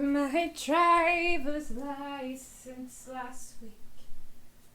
my driver's license last week.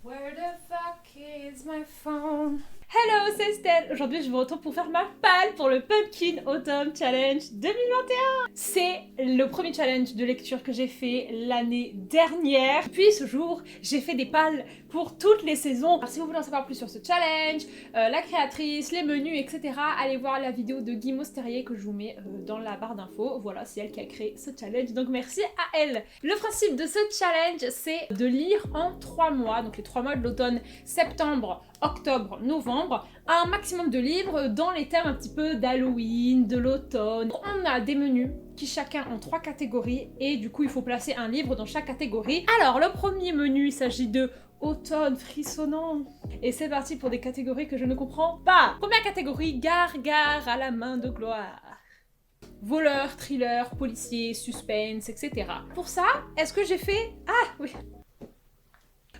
Where the fuck is my phone? Hello, c'est Estelle. Aujourd'hui, je vous retrouve pour faire ma palle pour le Pumpkin Autumn Challenge 2021. C'est le premier challenge de lecture que j'ai fait l'année dernière. Depuis ce jour, j'ai fait des pales pour toutes les saisons. Alors, si vous voulez en savoir plus sur ce challenge, la créatrice, les menus, etc., allez voir la vidéo de Guy Mosterier que je vous mets dans la barre d'infos. Voilà, c'est elle qui a créé ce challenge, donc merci à elle. Le principe de ce challenge, c'est de lire en 3 mois, donc les 3 mois de l'automne, septembre, octobre, novembre, un maximum de livres dans les thèmes un petit peu d'Halloween, de l'automne. On a des menus qui chacun ont 3 catégories et du coup il faut placer un livre dans chaque catégorie. Alors le premier menu, il s'agit de automne frissonnant. Et c'est parti pour des catégories que je ne comprends pas. Première catégorie, gare à la main de gloire. Voleur, thriller, policier, suspense, etc. Pour ça, est-ce que j'ai fait... Ah oui,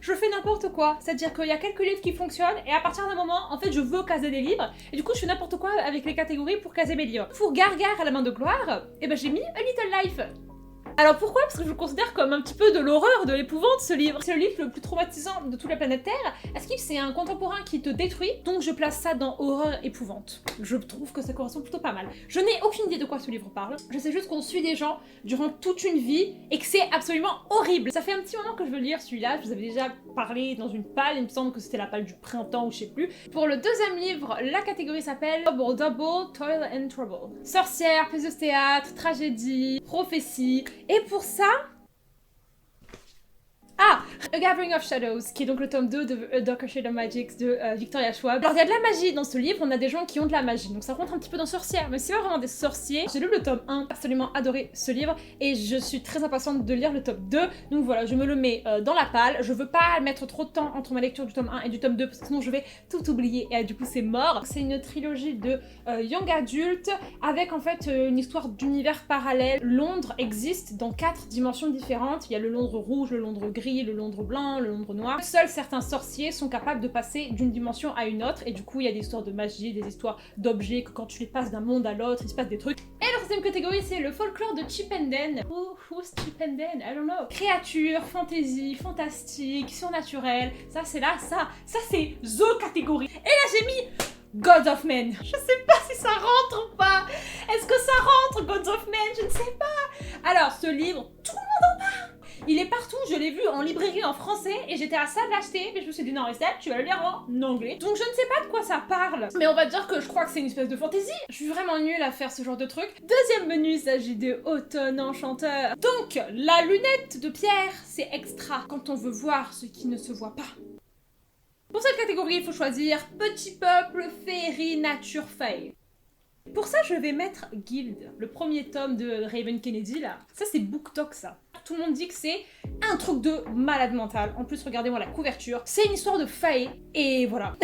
je fais n'importe quoi, c'est-à-dire qu'il y a quelques livres qui fonctionnent et à partir d'un moment, en fait, je veux caser des livres et du coup, je fais n'importe quoi avec les catégories pour caser mes livres. Pour Gare à la main de gloire, et ben j'ai mis A Little Life. Alors pourquoi? Parce que je le considère comme un petit peu de l'horreur, de l'épouvante, ce livre. C'est le livre le plus traumatisant de toute la planète Terre. À ce que c'est un contemporain qui te détruit, donc je place ça dans horreur épouvante. Je trouve que ça correspond plutôt pas mal. Je n'ai aucune idée de quoi ce livre parle. Je sais juste qu'on suit des gens durant toute une vie et que c'est absolument horrible. Ça fait un petit moment que je veux lire celui-là. Je vous avais déjà parlé dans une palle, il me semble que c'était la palle du printemps ou je sais plus. Pour le deuxième livre, la catégorie s'appelle Double, Toil and Trouble. Sorcière, pièce de théâtre, tragédie, prophétie. Et pour ça... Ah, A Gathering of Shadows, qui est donc le tome 2 de A Darker Shade of Magic de Victoria Schwab. Alors il y a de la magie dans ce livre, on a des gens qui ont de la magie, donc ça rentre un petit peu dans sorcière, mais c'est pas vraiment des sorciers. J'ai lu le tome 1, absolument adoré ce livre, et je suis très impatiente de lire le tome 2, donc voilà, je me le mets dans la palle. Je veux pas mettre trop de temps entre ma lecture du tome 1 et du tome 2, parce que sinon je vais tout oublier, et du coup c'est mort. C'est une trilogie de young adult, avec en fait une histoire d'univers parallèle. Londres existe dans 4 dimensions différentes, il y a le Londres rouge, le Londres gris, le Londres blanc, le Londres noir. Seuls certains sorciers sont capables de passer d'une dimension à une autre, et du coup il y a des histoires de magie, des histoires d'objets, que quand tu les passes d'un monde à l'autre, il se passe des trucs. Et la troisième catégorie, c'est le folklore de Chippenden. Who's Chippenden? I don't know. Créatures, fantasy, fantastique, surnaturel. Ça c'est là, ça c'est THE catégorie. Et là j'ai mis Gods of Men. Je sais pas si ça rentre ou pas. Est-ce que ça rentre, Gods of Men? Je ne sais pas. Alors ce livre, tout le monde en parle. Il est partout, je l'ai vu en librairie en français et j'étais à ça de l'acheter, mais je me suis dit non Estelle, tu vas le lire en anglais. Donc je ne sais pas de quoi ça parle, mais on va dire que je crois que c'est une espèce de fantaisie. Je suis vraiment nulle à faire ce genre de truc. Deuxième menu, il s'agit de Automne Enchanteur. Donc la lunette de Pierre, c'est extra quand on veut voir ce qui ne se voit pas. Pour cette catégorie, il faut choisir Petit Peuple, Féerie, Nature, Fae. Pour ça, je vais mettre Guild, le premier tome de Raven Kennedy, là. Ça, c'est BookTok, ça. Tout le monde dit que c'est un truc de malade mental. En plus, regardez-moi la couverture. C'est une histoire de fae, et voilà.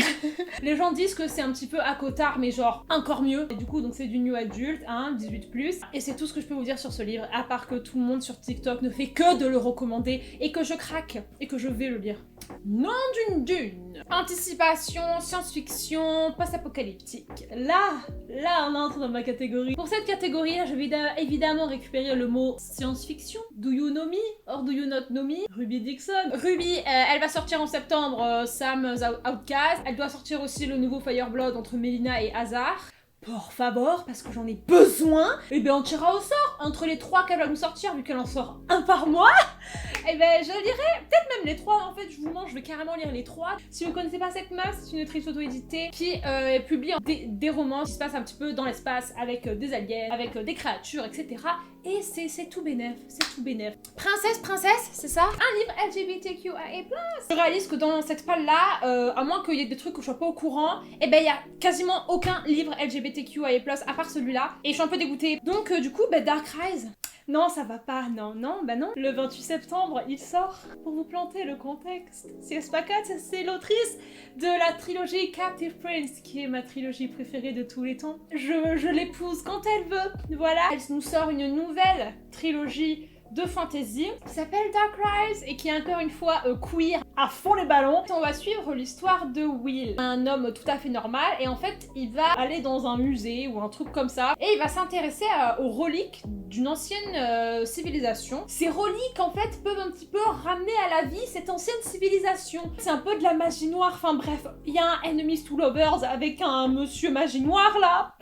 Les gens disent que c'est un petit peu à cotard, mais genre encore mieux. Et du coup, donc c'est du new adult, hein, 18+. Et c'est tout ce que je peux vous dire sur ce livre, à part que tout le monde sur TikTok ne fait que de le recommander, et que je craque, et que je vais le lire. Nom d'une dune. Anticipation, science-fiction, post-apocalyptique. Là, on entre dans ma catégorie. Pour cette catégorie, je vais évidemment récupérer le mot science-fiction. Do you know me? Or do you not know me? Ruby Dixon. Ruby, elle va sortir en septembre, Sam's Outcast. Elle doit sortir aussi le nouveau Fireblood entre Melina et Hazard. Por favor, parce que j'en ai besoin. Et ben on tirera au sort entre les 3 qu'elle va nous sortir, vu qu'elle en sort un par mois. Et ben je lirai peut-être même les 3, en fait je vous mens, je vais carrément lire les 3. Si vous connaissez pas cette meuf, c'est une autrice auto-éditée qui publie des romans qui se passent un petit peu dans l'espace avec des aliens, avec des créatures, etc. Et c'est tout bénef, c'est tout bénef. Princesse, c'est ça? Un livre LGBTQIA+. Je réalise que dans cette palle-là, à moins qu'il y ait des trucs que je sois pas au courant, et ben il y a quasiment aucun livre LGBTQIA+, à part celui-là, et je suis un peu dégoûtée. Donc du coup, Dark Rise. Non, ça va pas, non. Le 28 septembre, il sort. Pour vous planter le contexte, C.S. Pacat, c'est l'autrice de la trilogie Captive Prince, qui est ma trilogie préférée de tous les temps. Je l'épouse quand elle veut, voilà. Elle nous sort une nouvelle trilogie de fantasy qui s'appelle Dark Rise et qui est encore une fois queer à fond les ballons. On va suivre l'histoire de Will, un homme tout à fait normal, et en fait il va aller dans un musée ou un truc comme ça et il va s'intéresser aux reliques d'une ancienne civilisation. Ces reliques en fait peuvent un petit peu ramener à la vie cette ancienne civilisation. C'est un peu de la magie noire, enfin bref, il y a un Enemies to Lovers avec un monsieur magie noire là.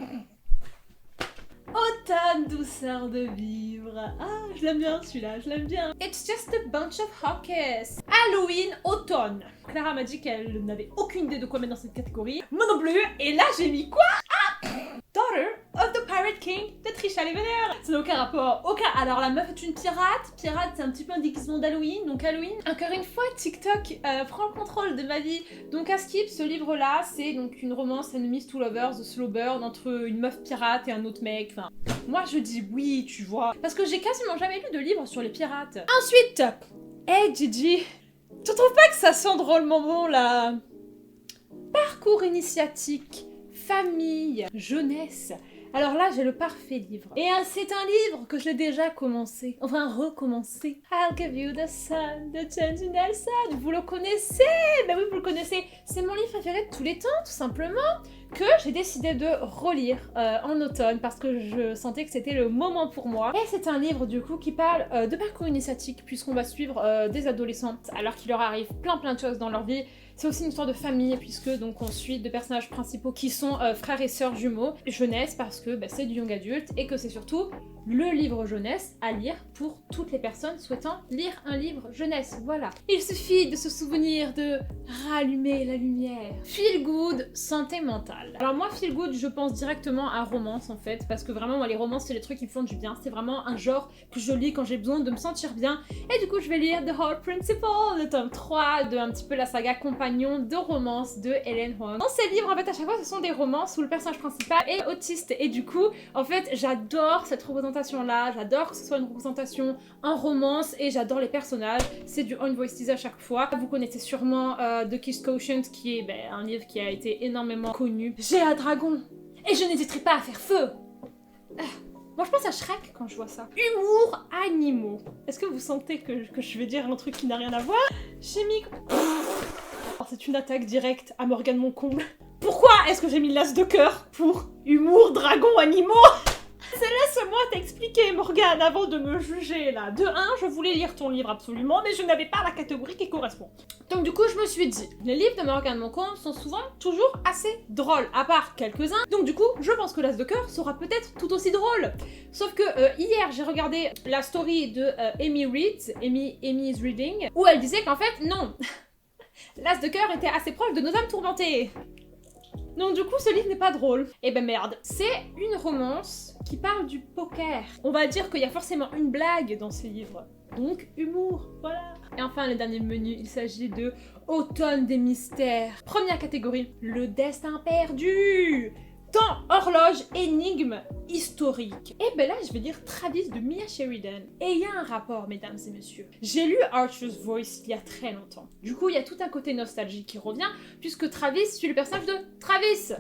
Automne, douceur de vivre. Ah, je l'aime bien celui-là, je l'aime bien. It's just a bunch of hockeys. Halloween, automne. Clara m'a dit qu'elle n'avait aucune idée de quoi mettre dans cette catégorie. Moi non plus. Et là, j'ai mis quoi? Ah, Daughter of the Pirate King de Trisha Levener. Ça n'a aucun rapport. Aucun. Alors la meuf est une pirate. Pirate, c'est un petit peu un déguisement d'Halloween. Donc Halloween. Encore une fois, TikTok prend le contrôle de ma vie. Donc à skip, ce livre-là, c'est donc une romance Enemies to Lovers de Slow Burn entre une meuf pirate et un autre mec. Enfin, moi je dis oui, tu vois. Parce que j'ai quasiment jamais lu de livre sur les pirates. Ensuite, hey Gigi, tu trouves pas que ça sent drôlement bon là? Parcours initiatique, famille, jeunesse. Alors là, j'ai le parfait livre. Et c'est un livre que j'ai déjà commencé. Enfin, recommencé. I'll give you the sun, the changing sun. Vous le connaissez? Ben oui, vous le connaissez. C'est mon livre préféré de tous les temps, tout simplement, que j'ai décidé de relire en automne parce que je sentais que c'était le moment pour moi. Et c'est un livre, du coup, qui parle de parcours initiatique, puisqu'on va suivre des adolescents alors qu'il leur arrive plein de choses dans leur vie. C'est aussi une histoire de famille, puisque donc on suit deux personnages principaux qui sont frères et sœurs jumeaux. Jeunesse, parce que c'est du young adulte, et que c'est surtout le livre jeunesse à lire pour toutes les personnes souhaitant lire un livre jeunesse. Voilà. Il suffit de se souvenir de rallumer la lumière. Feel good, santé mentale. Alors moi, feel good, je pense directement à romance en fait, parce que vraiment, moi, les romances, c'est les trucs qui me font du bien. C'est vraiment un genre que je lis quand j'ai besoin de me sentir bien. Et du coup, je vais lire The Heart Principle, le tome 3 de un petit peu la saga compagnon de romance de Helen Hoang. Dans ces livres, en fait, à chaque fois, ce sont des romances où le personnage principal est autiste. Et du coup, en fait, j'adore cette représentation-là. J'adore que ce soit une représentation en romance et j'adore les personnages. C'est du on voice à chaque fois. Vous connaissez sûrement The Kiss Quotient, qui est un livre qui a été énormément connu. J'ai un dragon et je n'hésiterai pas à faire feu. Moi, je pense à Shrek quand je vois ça. Humour animaux. Est-ce que vous sentez que je vais dire un truc qui n'a rien à voir? Chimique. C'est une attaque directe à Morgane Moncomble. Pourquoi est-ce que j'ai mis l'as de cœur pour humour, dragon, animaux? Laisse-moi t'expliquer, Morgane, avant de me juger, là. De 1, je voulais lire ton livre absolument, mais je n'avais pas la catégorie qui correspond. Donc du coup, je me suis dit, les livres de Morgane Moncomble sont souvent toujours assez drôles, à part quelques-uns. Donc du coup, je pense que l'as de cœur sera peut-être tout aussi drôle. Sauf que hier, j'ai regardé la story de Amy Reads, Amy's Reading, où elle disait qu'en fait, non, l'as de cœur était assez proche de Nos âmes tourmentées. Donc du coup, ce livre n'est pas drôle. Et ben merde. C'est une romance qui parle du poker. On va dire qu'il y a forcément une blague dans ce livre. Donc humour, voilà. Et enfin, le dernier menu, il s'agit de Automne des mystères. Première catégorie, le destin perdu. Temps, horloge, énigme, historique. Et ben là, je vais dire Travis de Mia Sheridan. Et il y a un rapport, mesdames et messieurs. J'ai lu Archer's Voice il y a très longtemps. Du coup, il y a tout un côté nostalgique qui revient, puisque Travis suit le personnage de Travis,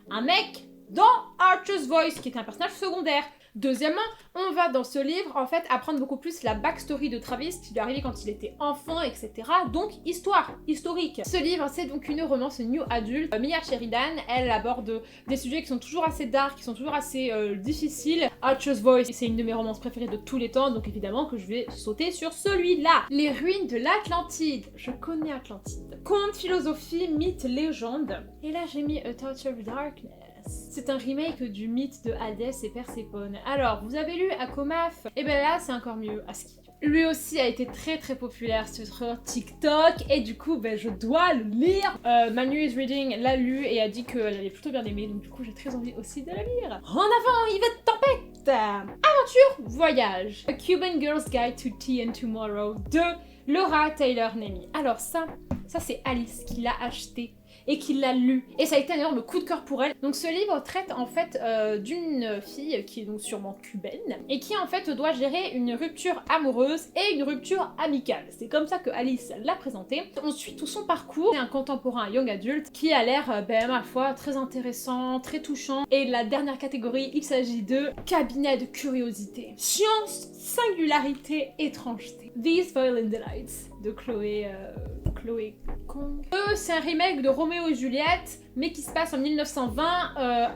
un mec dans Archer's Voice, qui est un personnage secondaire. Deuxièmement, on va dans ce livre, en fait, apprendre beaucoup plus la backstory de Travis, ce qui lui est arrivé quand il était enfant, etc. Donc, histoire, historique. Ce livre, c'est donc une romance new adulte. Mia Sheridan, elle aborde des sujets qui sont toujours assez dark, qui sont toujours assez difficiles. Archer's Voice, c'est une de mes romances préférées de tous les temps, donc évidemment que je vais sauter sur celui-là. Les ruines de l'Atlantide. Je connais Atlantide. Conte, philosophie, mythe, légende. Et là, j'ai mis A Touch of Darkness. C'est un remake du mythe de Hadès et Perséphone. Alors, vous avez lu Akomaf? Et ben là, c'est encore mieux, Aski. Lui aussi a été très populaire sur TikTok et du coup, je dois le lire. Manu is Reading l'a lu et a dit qu'elle avait plutôt bien aimé, donc du coup, j'ai très envie aussi de la lire. En avant, Yvette Tempête! Aventure, voyage. A Cuban Girl's Guide to Tea and Tomorrow de Laura Taylor Nemi. Alors ça c'est Alice qui l'a acheté. et qui l'a lu. Et ça a été un énorme coup de cœur pour elle. Donc ce livre traite en fait d'une fille qui est donc sûrement cubaine et qui en fait doit gérer une rupture amoureuse et une rupture amicale. C'est comme ça que Alice l'a présenté. On suit tout son parcours. C'est un contemporain young adulte qui a l'air, à la fois très intéressant, très touchant. Et la dernière catégorie, il s'agit de cabinet de curiosité. Science, singularité, étrangeté. These Violin Delights de Chloé Kong. C'est un remake de Roméo et Juliette, mais qui se passe en 1920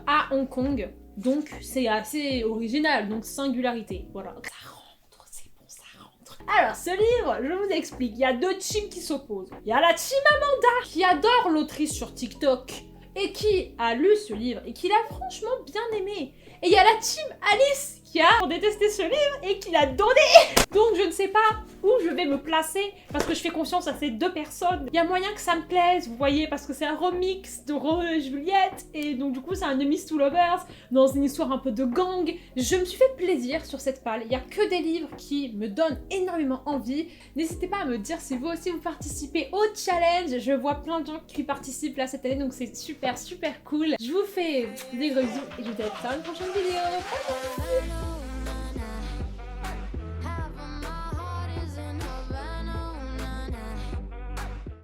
à Hong Kong. Donc c'est assez original, donc singularité. Voilà. Ça rentre, c'est bon, ça rentre. Alors ce livre, je vous explique, il y a deux teams qui s'opposent. Il y a la team Amanda, qui adore l'autrice sur TikTok, et qui a lu ce livre, et qui l'a franchement bien aimé. Et il y a la team Alice, qui a détesté ce livre et qui l'a donné. Donc je ne sais pas où je vais me placer parce que je fais confiance à ces deux personnes. Il y a moyen que ça me plaise, vous voyez, parce que c'est un remix de Roméo et Juliette et donc du coup c'est un Enemies to Lovers dans une histoire un peu de gang. Je me suis fait plaisir sur cette palle. Il n'y a que des livres qui me donnent énormément envie. N'hésitez pas à me dire si vous aussi vous participez au challenge. Je vois plein de gens qui participent là cette année donc c'est super cool. Je vous fais des gros bisous et je vous dis à une prochaine vidéo. Bye bye.